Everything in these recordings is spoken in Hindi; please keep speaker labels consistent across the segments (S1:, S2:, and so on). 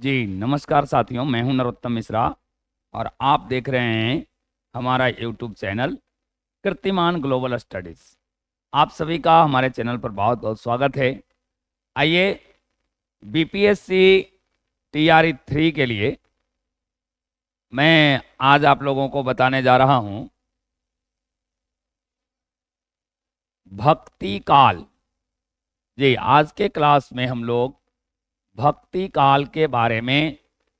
S1: जी नमस्कार साथियों, मैं हूं नरोत्तम मिश्रा और आप देख रहे हैं हमारा यूट्यूब चैनल कीर्तिमान ग्लोबल स्टडीज़। आप सभी का हमारे चैनल पर बहुत बहुत स्वागत है। आइए बीपीएससी टीआरई 3 के लिए मैं आज आप लोगों को बताने जा रहा हूं भक्ति काल। जी, आज के क्लास में हम लोग भक्ति काल के बारे में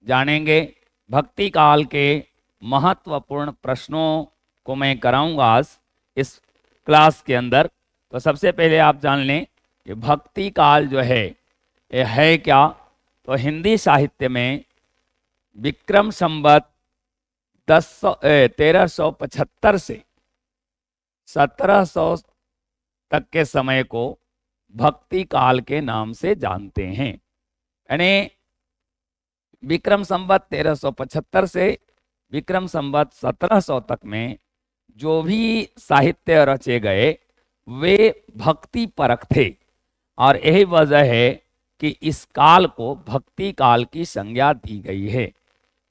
S1: जानेंगे। भक्ति काल के महत्वपूर्ण प्रश्नों को मैं कराऊंगा आज इस क्लास के अंदर। तो सबसे पहले आप जान लें कि भक्ति काल जो है ये है क्या। तो हिंदी साहित्य में विक्रम संवत 1375 से 1700 तक के समय को भक्ति काल के नाम से जानते हैं। यानी विक्रम संवत 1375 से विक्रम संवत 1700 तक में जो भी साहित्य रचे गए वे भक्ति परक थे, और यही वजह है कि इस काल को भक्ति काल की संज्ञा दी गई है।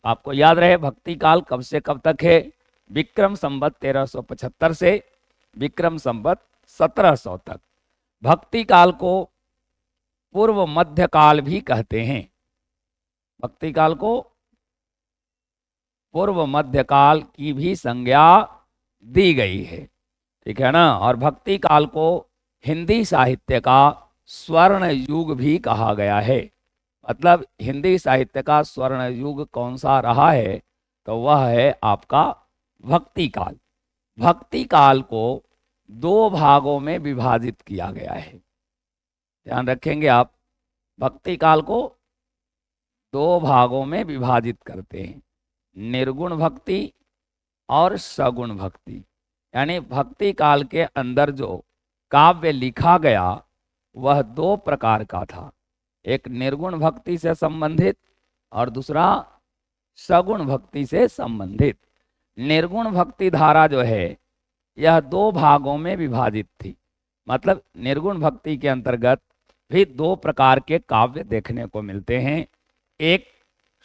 S1: आपको याद रहे भक्ति काल कब से कब तक है। विक्रम संवत 1375 से विक्रम संवत 1700 तक। भक्ति काल को पूर्व मध्य काल भी कहते हैं। भक्ति काल को पूर्व मध्य काल की भी संज्ञा दी गई है, ठीक है ना। और भक्ति काल को हिंदी साहित्य का स्वर्ण युग भी कहा गया है। मतलब हिंदी साहित्य का स्वर्ण युग कौन सा रहा है, तो वह है आपका भक्ति काल। भक्ति काल को दो भागों में विभाजित किया गया है, ध्यान रखेंगे आप। भक्ति काल को दो भागों में विभाजित करते हैं, निर्गुण भक्ति और सगुण भक्ति। यानी भक्ति काल के अंदर जो काव्य लिखा गया वह दो प्रकार का था, एक निर्गुण भक्ति से संबंधित और दूसरा सगुण भक्ति से संबंधित। निर्गुण भक्ति धारा जो है यह दो भागों में विभाजित थी। मतलब निर्गुण भक्ति के अंतर्गत भी दो प्रकार के काव्य देखने को मिलते हैं। एक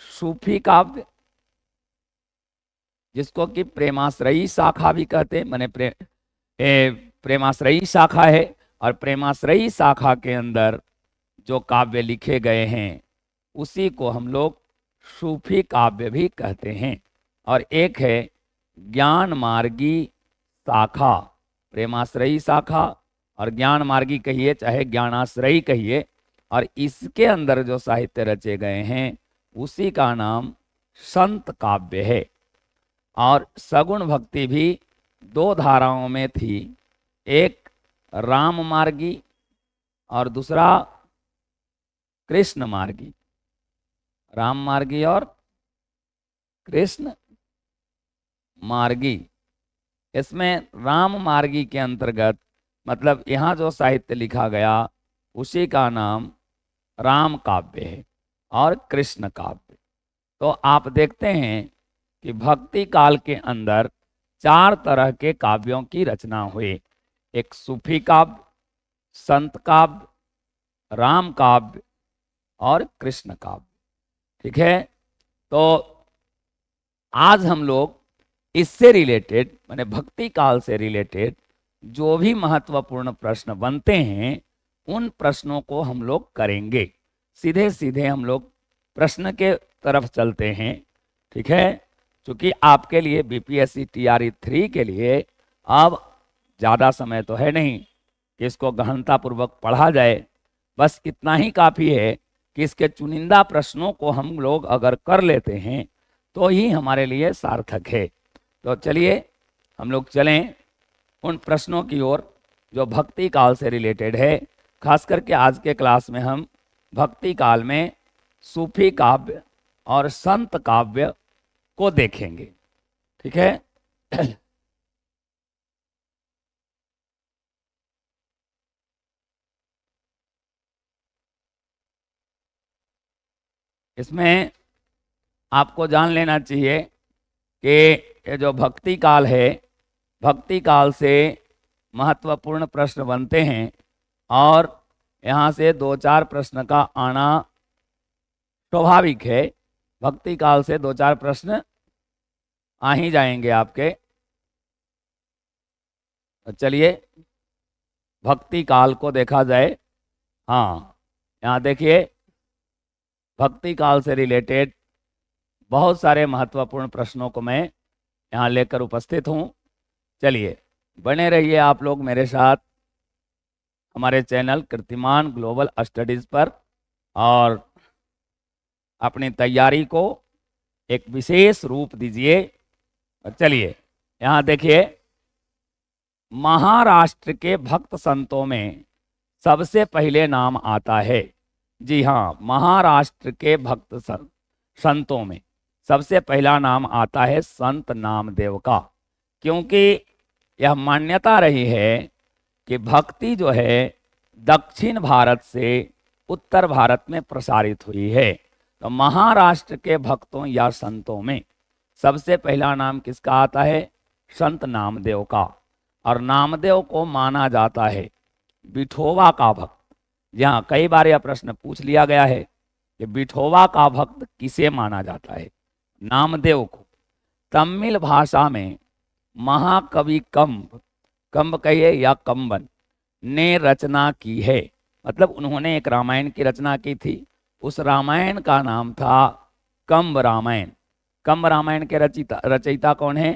S1: सूफी काव्य जिसको कि प्रेमाश्रयी शाखा भी कहते हैं, माने प्रेमाश्रयी शाखा है। और प्रेमाश्रयी शाखा के अंदर जो काव्य लिखे गए हैं उसी को हम लोग सूफी काव्य भी कहते हैं। और एक है ज्ञान मार्गी शाखा, प्रेमाश्रयी शाखा और ज्ञान मार्गी कहिए चाहे ज्ञानाश्रयी कहिए, और इसके अंदर जो साहित्य रचे गए हैं उसी का नाम संत काव्य है। और सगुण भक्ति भी दो धाराओं में थी, एक राम मार्गी और दूसरा कृष्ण मार्गी। राम मार्गी और कृष्ण मार्गी। इसमें राम मार्गी के अंतर्गत मतलब यहाँ जो साहित्य लिखा गया उसी का नाम राम काव्य है और कृष्ण काव्य। तो आप देखते हैं कि भक्ति काल के अंदर चार तरह के काव्यों की रचना हुई। एक सूफी काव्य, संत काव्य, राम काव्य और कृष्ण काव्य, ठीक है। तो आज हम लोग इससे रिलेटेड माने भक्ति काल से रिलेटेड जो भी महत्वपूर्ण प्रश्न बनते हैं उन प्रश्नों को हम लोग करेंगे। सीधे सीधे हम लोग प्रश्न के तरफ चलते हैं, ठीक है। क्योंकि आपके लिए बीपीएससी टीआरई 3 के लिए अब ज़्यादा समय तो है नहीं कि इसको गहनतापूर्वक पढ़ा जाए। बस इतना ही काफ़ी है कि इसके चुनिंदा प्रश्नों को हम लोग अगर कर लेते हैं तो ही हमारे लिए सार्थक है। तो चलिए हम लोग चलें उन प्रश्नों की ओर जो भक्ति काल से रिलेटेड है। खास करके आज के क्लास में हम भक्ति काल में सूफी काव्य और संत काव्य को देखेंगे, ठीक है। इसमें आपको जान लेना चाहिए कि ये जो भक्ति काल है, भक्ति काल से महत्वपूर्ण प्रश्न बनते हैं और यहाँ से दो चार प्रश्न का आना स्वाभाविक है, भक्ति काल से 2-4 प्रश्न आ ही जाएंगे आपके। तो चलिए भक्ति काल को देखा जाए। हाँ, यहाँ देखिए भक्ति काल से रिलेटेड बहुत सारे महत्वपूर्ण प्रश्नों को मैं यहाँ लेकर उपस्थित हूँ। चलिए बने रहिए आप लोग मेरे साथ हमारे चैनल कीर्तिमान ग्लोबल स्टडीज़ पर, और अपनी तैयारी को एक विशेष रूप दीजिए। चलिए यहाँ देखिए, महाराष्ट्र के भक्त संतों में सबसे पहले नाम आता है। जी हाँ, महाराष्ट्र के भक्त संतों में सबसे पहला नाम आता है संत नामदेव का, क्योंकि यह मान्यता रही है कि भक्ति जो है दक्षिण भारत से उत्तर भारत में प्रसारित हुई है। तो महाराष्ट्र के भक्तों या संतों में सबसे पहला नाम किसका आता है? संत नामदेव का। और नामदेव को माना जाता है विठोबा का भक्त। यहाँ कई बार यह प्रश्न पूछ लिया गया है कि विठोबा का भक्त किसे माना जाता है? नामदेव को। तमिल भाषा में महाकवि कंब कहिए या कंबन ने रचना की है, मतलब उन्होंने एक रामायण की रचना की थी। उस रामायण का नाम था कंब रामायण। कंब रामायण के रचयिता कौन है?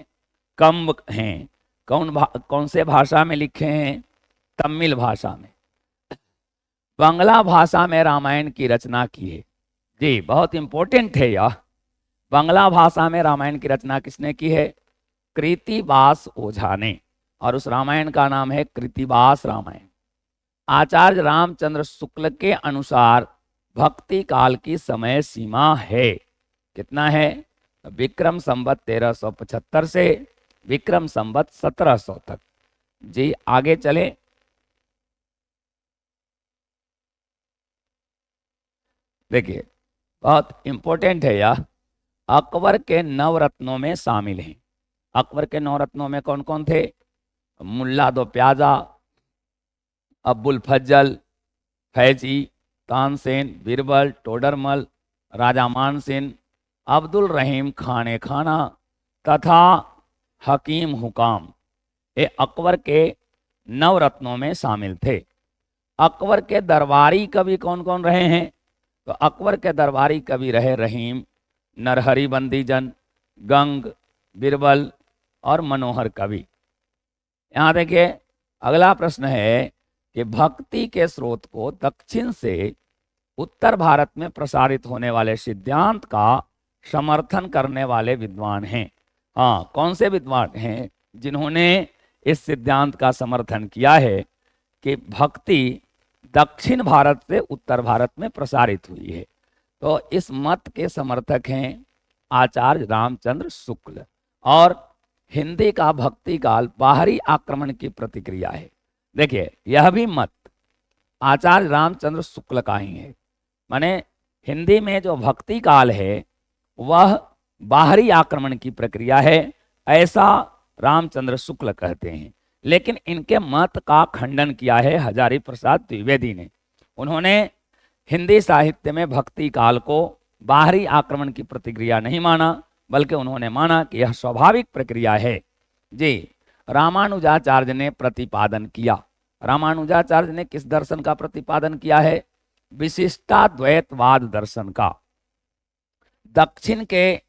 S1: कंब हैं। कौन से भाषा में लिखे हैं? तमिल भाषा में। बांग्ला भाषा में रामायण की रचना की है। जी, बहुत इंपॉर्टेंट है यह। बांग्ला भाषा में रामायण की रचना किसने की है? कृतिवास ओझा ने। और उस रामायण का नाम है कृतिवास रामायण। आचार्य रामचंद्र शुक्ल के अनुसार भक्ति काल की समय सीमा है, कितना है? विक्रम संवत 1375 से विक्रम संवत 1700 तक। जी आगे चले। देखिए बहुत इंपॉर्टेंट है यह। अकबर के नवरत्नों में शामिल हैं। अकबर के नवरत्नों में कौन कौन थे? मुल्ला दो प्याजा, अब्बुल फज्जल, फैजी, तानसेन, बीरबल, टोडरमल, राजा मानसिंह, अब्दुल रहीम खाने खाना तथा हकीम हुकाम, ये अकबर के नवरत्नों में शामिल थे। अकबर के दरबारी कवि कौन कौन रहे हैं? तो अकबर के दरबारी कवि रहे रहीम, नरहरि बंदीजन, गंग, बीरबल और मनोहर कवि। यहाँ देखिए अगला प्रश्न है कि भक्ति के स्रोत को दक्षिण से उत्तर भारत में प्रसारित होने वाले सिद्धांत का समर्थन करने वाले विद्वान हैं। हाँ, कौन से विद्वान हैं जिन्होंने इस सिद्धांत का समर्थन किया है कि भक्ति दक्षिण भारत से उत्तर भारत में प्रसारित हुई है? तो इस मत के समर्थक हैं आचार्य रामचंद्र शुक्ल। और हिंदी का भक्ति काल बाहरी आक्रमण की प्रतिक्रिया है। देखिए यह भी मत आचार्य रामचंद्र शुक्ल का ही है। माने हिंदी में जो भक्ति काल है वह बाहरी आक्रमण की प्रक्रिया है, ऐसा रामचंद्र शुक्ल कहते हैं। लेकिन इनके मत का खंडन किया है हजारी प्रसाद द्विवेदी ने। उन्होंने हिंदी साहित्य में भक्ति काल को बाहरी आक्रमण की प्रतिक्रिया नहीं माना, बल्कि उन्होंने माना कि यह स्वाभाविक प्रक्रिया है। जी, रामानुजाचार्य ने प्रतिपादन किया। रामानुजाचार्य ने किस दर्शन का प्रतिपादन किया है? विशिष्टाद्वैतवाद दर्शन का। दक्षिण के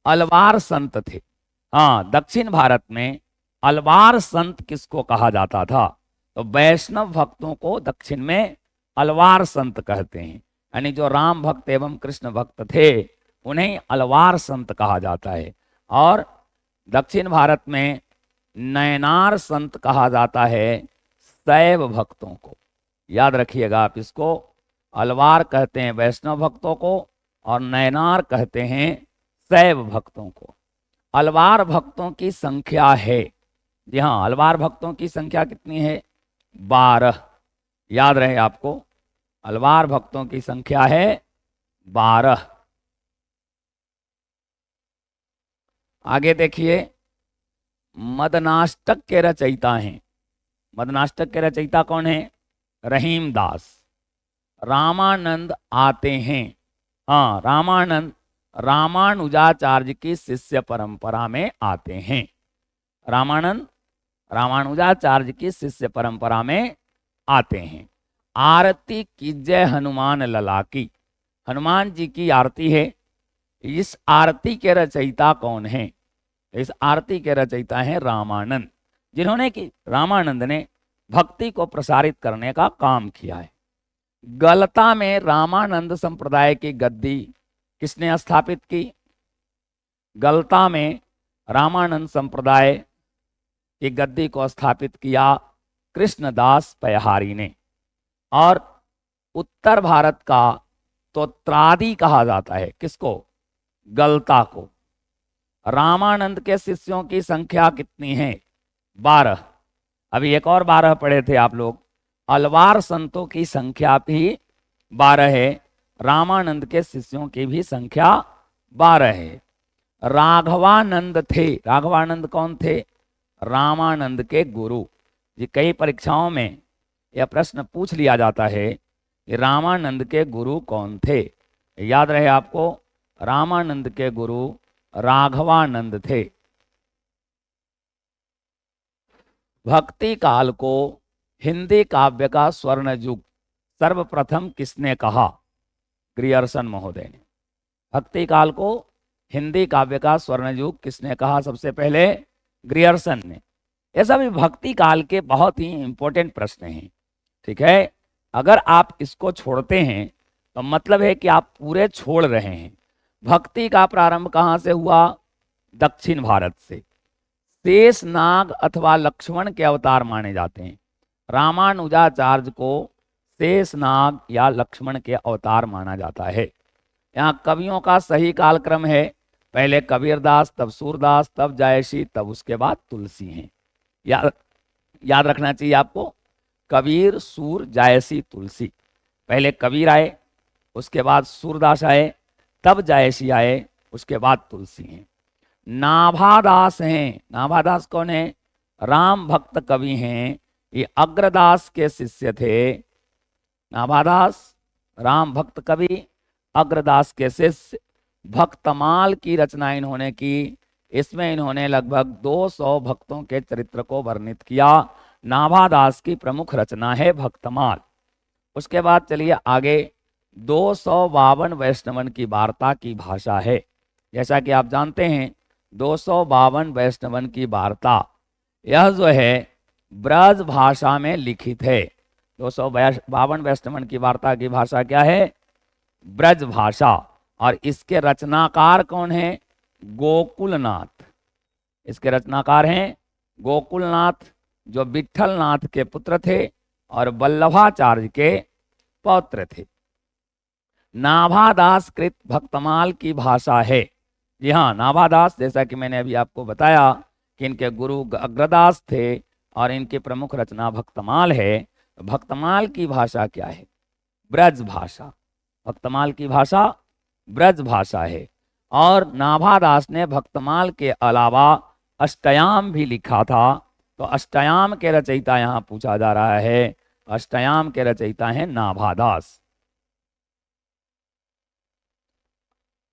S1: अलवार संत थे। हाँ, दक्षिण भारत में अलवार संत किसको कहा जाता था? तो वैष्णव भक्तों को दक्षिण में अलवार संत कहते हैं। यानी जो राम भक्त एवं कृष्ण भक्त थे उन्हें अलवार संत कहा जाता है। और दक्षिण भारत में नयनार संत कहा जाता है शैव भक्तों को। याद रखिएगा आप इसको। अलवार कहते हैं वैष्णव भक्तों को और नयनार कहते हैं शैव भक्तों को। अलवार भक्तों की संख्या है, जी हाँ, अलवार भक्तों की संख्या कितनी है? 12। याद रहे आपको, अलवार भक्तों की संख्या है 12। आगे देखिए, मदनाष्टक के रचयिता हैं। मदनाष्टक के रचयिता कौन है? रहीम दास। रामानंद आते हैं हाँ, रामानंद रामानुजाचार्य की शिष्य परंपरा में आते हैं। रामानंद रामानुजाचार्य की शिष्य परंपरा में आते हैं। आरती कीजय हनुमान लला की, हनुमान जी की आरती है। इस आरती के रचयिता कौन हैं? इस आरती के रचयिता हैं रामानंद, जिन्होंने कि रामानंद ने भक्ति को प्रसारित करने का काम किया है। गलता में रामानंद संप्रदाय की गद्दी किसने स्थापित की? गलता में रामानंद संप्रदाय की गद्दी को स्थापित किया कृष्णदास पयहारी ने। और उत्तर भारत का तो त्रादी कहा जाता है किसको? गलता को। रामानंद के शिष्यों की संख्या कितनी है? 12। अभी एक और 12 पढ़े थे आप लोग। अलवार संतों की संख्या भी 12 है, रामानंद के शिष्यों की भी संख्या 12 है। राघवानंद थे। राघवानंद कौन थे? रामानंद के गुरु। ये कई परीक्षाओं में यह प्रश्न पूछ लिया जाता है कि रामानंद के गुरु कौन थे। याद रहे आपको, रामानंद के गुरु राघवानंद थे। भक्ति काल को हिंदी काव्य का स्वर्ण युग सर्वप्रथम किसने कहा? ग्रियर्सन महोदय ने। भक्ति काल को हिंदी काव्य का स्वर्ण युग किसने कहा? सबसे पहले ग्रियर्सन ने। ये सभी भक्ति काल के बहुत ही इंपॉर्टेंट प्रश्न हैं, ठीक है। अगर आप इसको छोड़ते हैं तो मतलब है कि आप पूरे छोड़ रहे हैं। भक्ति का प्रारंभ कहाँ से हुआ? दक्षिण भारत से। शेष नाग अथवा लक्ष्मण के अवतार माने जाते हैं। रामानुजाचार्य को शेष नाग या लक्ष्मण के अवतार माना जाता है। यहाँ कवियों का सही कालक्रम है, पहले कबीरदास, तब सूरदास, तब जायसी, तब उसके बाद तुलसी हैं। याद रखना चाहिए आपको, कबीर, सूर, जायसी, तुलसी। पहले कबीर आए, उसके बाद सूरदास आए, तब जायसी आए, उसके बाद तुलसी हैं। नाभादास हैं। नाभादास कौन है? राम भक्त कवि हैं। ये अग्रदास के शिष्य थे। नाभादास राम भक्त कवि, अग्रदास के शिष्य। भक्तमाल की रचना इन्होंने की। इसमें इन्होंने लगभग 200 भक्तों के चरित्र को वर्णित किया। नाभादास की प्रमुख रचना है भक्तमाल। उसके बाद चलिए आगे। 252 वैष्णवन की वार्ता की भाषा है। जैसा कि आप जानते हैं 252 वैष्णवन की वार्ता, यह जो है ब्रज भाषा में लिखित है। 252 वैष्णवन की वार्ता की भाषा क्या है? ब्रज भाषा। और इसके रचनाकार कौन है? गोकुलनाथ। इसके रचनाकार हैं गोकुलनाथ, जो विठलनाथ के पुत्र थे और वल्लभाचार्य के पौत्र थे। नाभादास कृत भक्तमाल की भाषा है। जी हाँ, नाभादास, जैसा कि मैंने अभी आपको बताया कि इनके गुरु अग्रदास थे और इनकी प्रमुख रचना भक्तमाल है। भक्तमाल की भाषा क्या है? ब्रज भाषा। भक्तमाल की भाषा ब्रज भाषा है। और नाभादास ने भक्तमाल के अलावा अष्टयाम भी लिखा था। तो अष्टयाम के रचयिता यहाँ पूछा जा रहा है। अष्टयाम के रचयिता हैं नाभादास।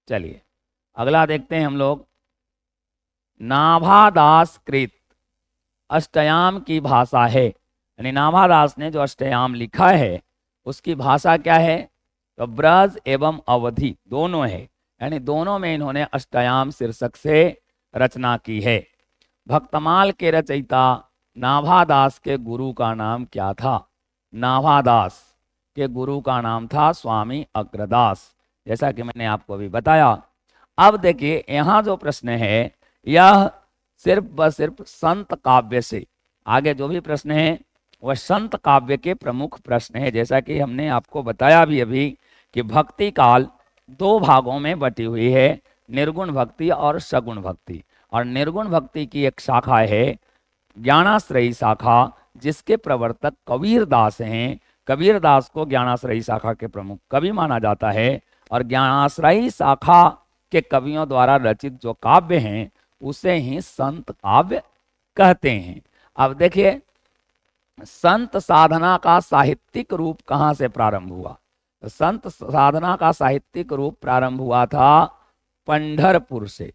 S1: चलिए अगला देखते हैं हम लोग। नाभादास कृत अष्टयाम की भाषा है, यानी नाभादास ने जो अष्टयाम लिखा है उसकी भाषा क्या है? तो ब्रज एवं अवधि दोनों है, यानी दोनों में इन्होंने अष्टयाम शीर्षक से रचना की है। भक्तमाल के रचयिता नाभादास के गुरु का नाम क्या था? नाभादास के गुरु का नाम था स्वामी अग्रदास, जैसा कि मैंने आपको अभी बताया। अब देखिए यहाँ जो प्रश्न है यह सिर्फ व सिर्फ संत काव्य से, आगे जो भी प्रश्न है वह संत काव्य के प्रमुख प्रश्न है। जैसा कि हमने आपको बताया भी अभी कि भक्ति काल 2 भागों में बटी हुई है, निर्गुण भक्ति और सगुण भक्ति। और निर्गुण भक्ति की एक शाखा है ज्ञानाश्रयी शाखा, जिसके प्रवर्तक कबीरदास हैं। कबीरदास को ज्ञानाश्रयी शाखा के प्रमुख कवि माना जाता है। और ज्ञानाश्रयी शाखा के कवियों द्वारा रचित जो काव्य हैं उसे ही संत काव्य कहते हैं। अब देखिए संत साधना का साहित्यिक रूप कहाँ से प्रारंभ हुआ? तो संत साधना का साहित्यिक रूप प्रारंभ हुआ था पंढरपुर से।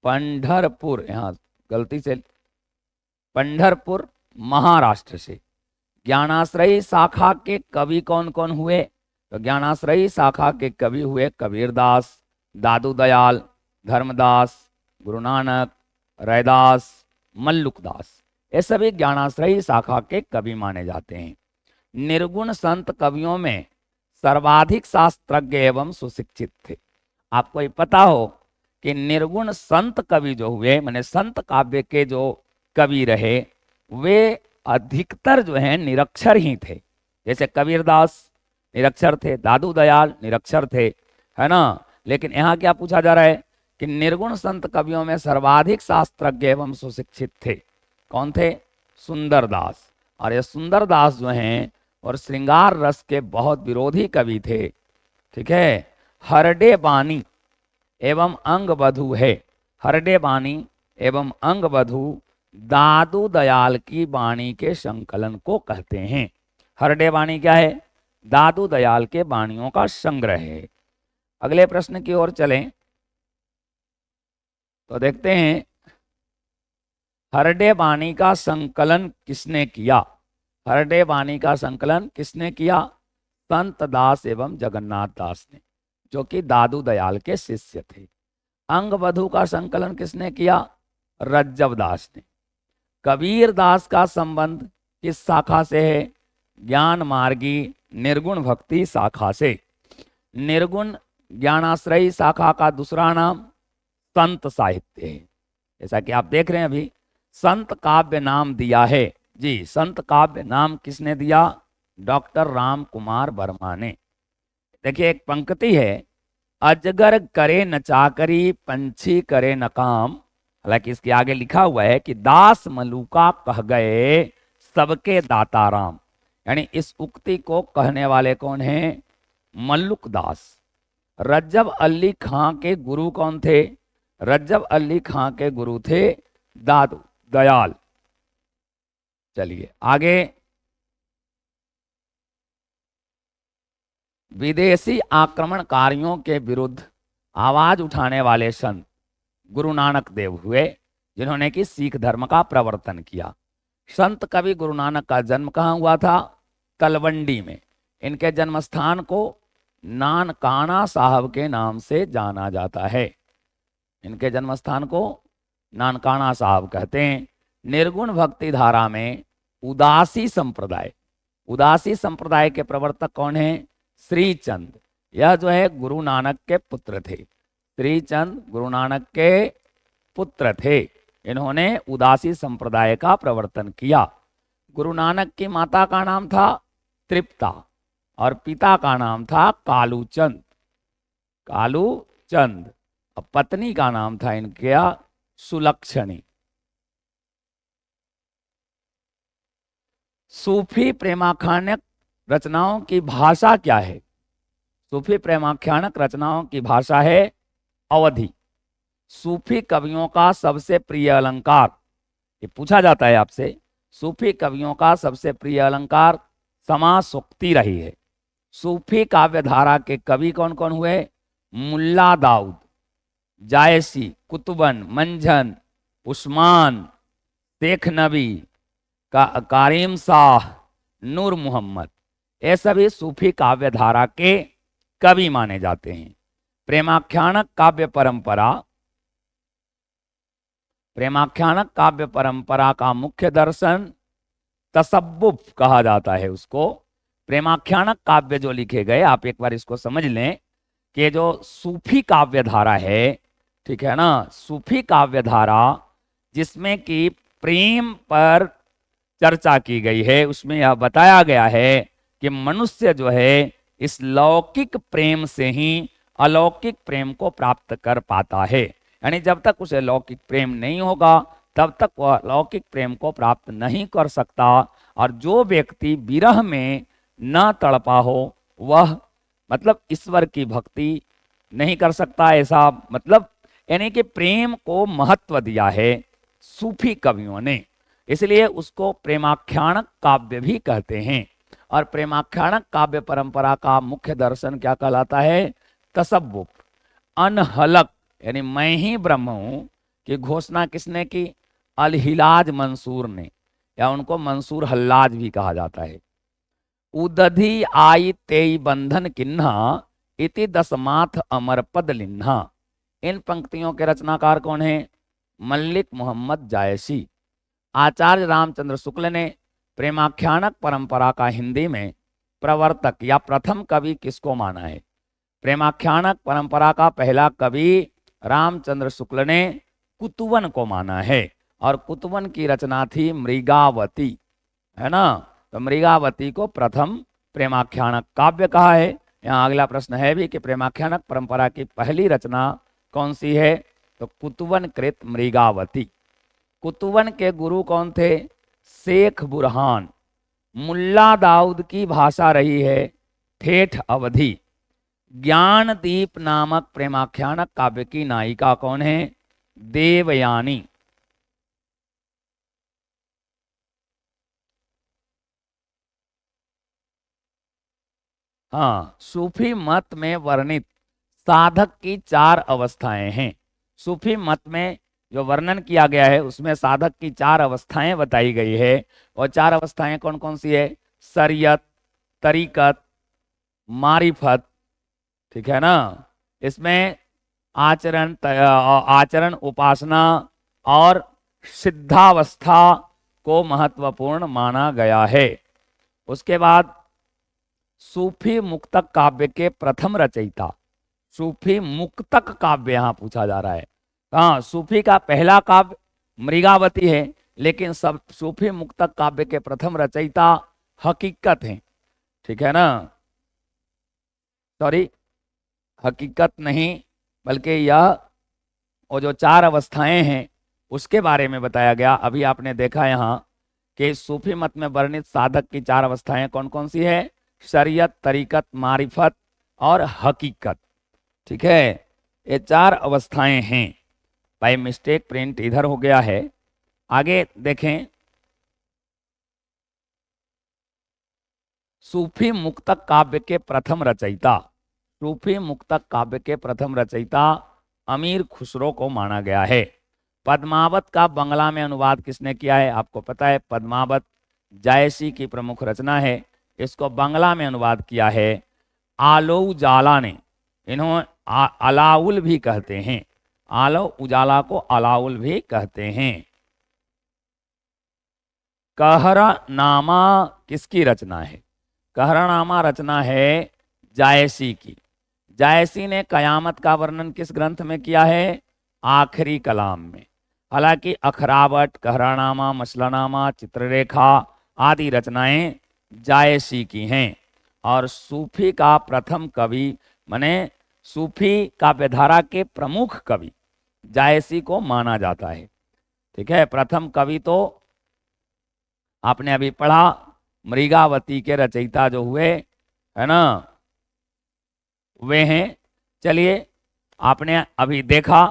S1: पंढरपुर, यहाँ गलती से, पंढरपुर महाराष्ट्र से। ज्ञानाश्रयी शाखा के कवि कौन कौन हुए? तो ज्ञानाश्रयी शाखा के कवि हुए कबीरदास, दादू दयाल, धर्मदास, गुरु नानक, रैदास, मल्लुकदास। ये सभी ज्ञानाश्रयी शाखा के कवि माने जाते हैं। निर्गुण संत कवियों में सर्वाधिक शास्त्रज्ञ एवं सुशिक्षित थे। आपको ये पता हो कि निर्गुण संत कवि जो हुए, माने संत काव्य के जो कवि रहे, वे अधिकतर जो हैं निरक्षर ही थे। जैसे कबीरदास निरक्षर थे, दादू दयाल निरक्षर थे, है ना। लेकिन यहाँ क्या पूछा जा रहा है कि निर्गुण संत कवियों में सर्वाधिक शास्त्रज्ञ एवं सुशिक्षित थे। कौन थे? सुंदरदास। और ये सुंदरदास जो हैं और श्रृंगार रस के बहुत विरोधी कवि थे, ठीक है। हरडे बानी एवं अंगबधू है। हरडे बानी एवं अंगबधू दादू दयाल की वाणी के संकलन को कहते हैं। हरडे वाणी क्या है? दादू दयाल के वाणियों का संग्रह है। अगले प्रश्न की ओर चलें तो देखते हैं हरडे वाणी का संकलन किसने किया? हरडे वाणी का संकलन किसने किया? संत दास एवं जगन्नाथ दास ने, जो कि दादू दयाल के शिष्य थे। अंगबधू का संकलन किसने किया? रज्जब दास ने। कबीर दास का संबंध किस शाखा से है? ज्ञान मार्गी निर्गुण भक्ति शाखा से। निर्गुण ज्ञानाश्रयी शाखा का दूसरा नाम संत साहित्य है। जैसा कि आप देख रहे हैं अभी संत काव्य नाम दिया है जी। संत काव्य नाम किसने दिया? डॉक्टर राम कुमार वर्मा ने। देखिए एक पंक्ति है, अजगर करे न चाकरी पंछी करे न काम। हालांकि इसके आगे लिखा हुआ है कि दास मलूका कह गए सबके दाता राम। यानी इस उक्ति को कहने वाले कौन हैं? मल्लुक दास। रज्जब अली खां के गुरु कौन थे? रज्जब अली खां के गुरु थे दादू दयाल। चलिए आगे, विदेशी आक्रमणकारियों के विरुद्ध आवाज उठाने वाले संत गुरु नानक देव हुए, जिन्होंने कि सिख धर्म का प्रवर्तन किया। संत कवि गुरु नानक का जन्म कहाँ हुआ था? तलवंडी में। इनके जन्म स्थान को नानकाना साहब के नाम से जाना जाता है। इनके जन्म स्थान को नानकाना साहब कहते हैं। निर्गुण भक्ति धारा में उदासी संप्रदाय, उदासी संप्रदाय के प्रवर्तक कौन है? श्रीचंद। यह जो है गुरु नानक के पुत्र थे। श्रीचंद गुरु नानक के पुत्र थे। इन्होंने उदासी संप्रदाय का प्रवर्तन किया। गुरु नानक की माता का नाम था तृप्ता और पिता का नाम था कालूचंद। कालूचंद। और पत्नी का नाम था इनके सुलक्षणी। सूफी प्रेमाख्यानक रचनाओं की भाषा क्या है? सूफी प्रेमाख्यानक रचनाओं की भाषा है अवधी। सूफी कवियों का सबसे प्रिय अलंकार, ये पूछा जाता है आपसे, सूफी कवियों का सबसे प्रिय अलंकार समासोक्ति रही है। सूफी काव्य धारा के कवि कौन कौन हुए? मुल्ला दाऊद, जायसी, कुतुबन, मंझन, उस्मान, शेख नबी, कारिम शाह, नूर मोहम्मद। ये सभी सूफी काव्य धारा के कवि माने जाते हैं। प्रेमाख्यानक काव्य परंपरा, प्रेमाख्यानक काव्य परंपरा का मुख्य दर्शन तसव्वुफ कहा जाता है उसको। प्रेमाख्यानक काव्य जो लिखे गए, आप एक बार इसको समझ लें कि जो सूफी काव्य धारा है, ठीक है ना, सूफी काव्य धारा जिसमें कि प्रेम पर चर्चा की गई है, उसमें यह बताया गया है कि मनुष्य जो है इस लौकिक प्रेम से ही अलौकिक प्रेम को प्राप्त कर पाता है। यानी जब तक उसे लौकिक प्रेम नहीं होगा तब तक वह लौकिक प्रेम को प्राप्त नहीं कर सकता। और जो व्यक्ति विरह में न तड़पा हो वह मतलब ईश्वर की भक्ति नहीं कर सकता। ऐसा मतलब यानी कि प्रेम को महत्व दिया है सूफी कवियों ने, इसलिए उसको प्रेमाख्यानक काव्य भी कहते हैं। और प्रेमाख्यानक काव्य परंपरा का मुख्य दर्शन क्या कहलाता है? तसव्वुफ, अनहलक यानी मैं ही ब्रह्म हूं की घोषणा किसने की? अल-हिलाज मंसूर ने, या उनको मंसूर हल्लाज भी कहा जाता है। उदधि आई तेई बंधन किन्हा इति दसमाथ अमर पद लिन्हा। इन पंक्तियों के रचनाकार कौन है? मल्लिक मोहम्मद जायसी। आचार्य रामचंद्र शुक्ल ने प्रेमाख्यानक परंपरा का हिंदी में प्रवर्तक या प्रथम कवि किसको माना है? प्रेमाख्यानक परंपरा का पहला कवि रामचंद्र शुक्ल ने कुतुवन को माना है, और कुतुवन की रचना थी मृगावती, है ना। तो मृगावती को प्रथम प्रेमाख्यानक काव्य कहा है। यहाँ अगला प्रश्न है भी कि प्रेमाख्यानक परंपरा की पहली रचना कौन सी है? तो कुतुवन कृत मृगावती। कुतुवन के गुरु कौन थे? शेख बुरहान। मुल्ला दाऊद की भाषा रही है ठेठ अवधि। ज्ञानदीप नामक प्रेमाख्यानक काव्य की नायिका कौन है? देवयानी। हाँ, सूफी मत में वर्णित साधक की 4 अवस्थाएं हैं। सूफी मत में जो वर्णन किया गया है उसमें साधक की 4 अवस्थाएं बताई गई है। और 4 अवस्थाएं कौन कौन सी है? शरीयत, तरीकत, मारिफत, ठीक है ना। इसमें आचरण, उपासना और सिद्धावस्था को महत्वपूर्ण माना गया है। उसके बाद सूफी मुक्तक काव्य के प्रथम रचयिता, सूफी मुक्तक काव्य यहाँ पूछा जा रहा है। हाँ, सूफी का पहला काव्य मृगावती है, लेकिन सब सूफी मुक्तक काव्य के प्रथम रचयिता हकीकत हैं, ठीक है ना। सॉरी, हकीकत नहीं, बल्कि यह वो जो 4 अवस्थाएं हैं उसके बारे में बताया गया। अभी आपने देखा यहाँ कि सूफी मत में वर्णित साधक की 4 अवस्थाएं कौन कौन सी है? शरीयत, तरीकत, मारिफत और हकीकत, ठीक है। ये 4 अवस्थाएं हैं। बाय मिस्टेक प्रिंट इधर हो गया है। आगे देखें, सूफी मुक्तक काव्य के प्रथम रचयिता, सूफी मुक्तक काव्य के प्रथम रचयिता अमीर खुसरो को माना गया है। पद्मावत का बंगला में अनुवाद किसने किया है? आपको पता है पद्मावत जायसी की प्रमुख रचना है। इसको बंगला में अनुवाद किया है आलो उजाला ने। इन्हों अलाउल भी कहते हैं, आलो उजाला को अलाउल भी कहते हैं। कहरनामा किसकी रचना है? कहरनामा रचना है जायसी की। जायसी ने कयामत का वर्णन किस ग्रंथ में किया है? आखिरी कलाम में। हालांकि अखरावट, कहरनामा, मसलनामा, चित्ररेखा आदि रचनाएं जायसी की हैं। और सूफी का प्रथम कवि माने सूफी काव्यधारा के प्रमुख कवि जायसी को माना जाता है, ठीक है। प्रथम कवि तो आपने अभी पढ़ा, मृगावती के रचयिता जो हुए, है ना, वे हैं। चलिए, आपने अभी देखा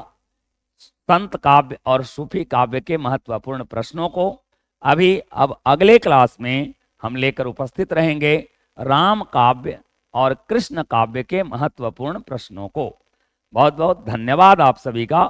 S1: संत काव्य और सूफी काव्य के महत्वपूर्ण प्रश्नों को। अब अगले क्लास में हम लेकर उपस्थित रहेंगे राम काव्य और कृष्ण काव्य के महत्वपूर्ण प्रश्नों को। बहुत बहुत धन्यवाद आप सभी का।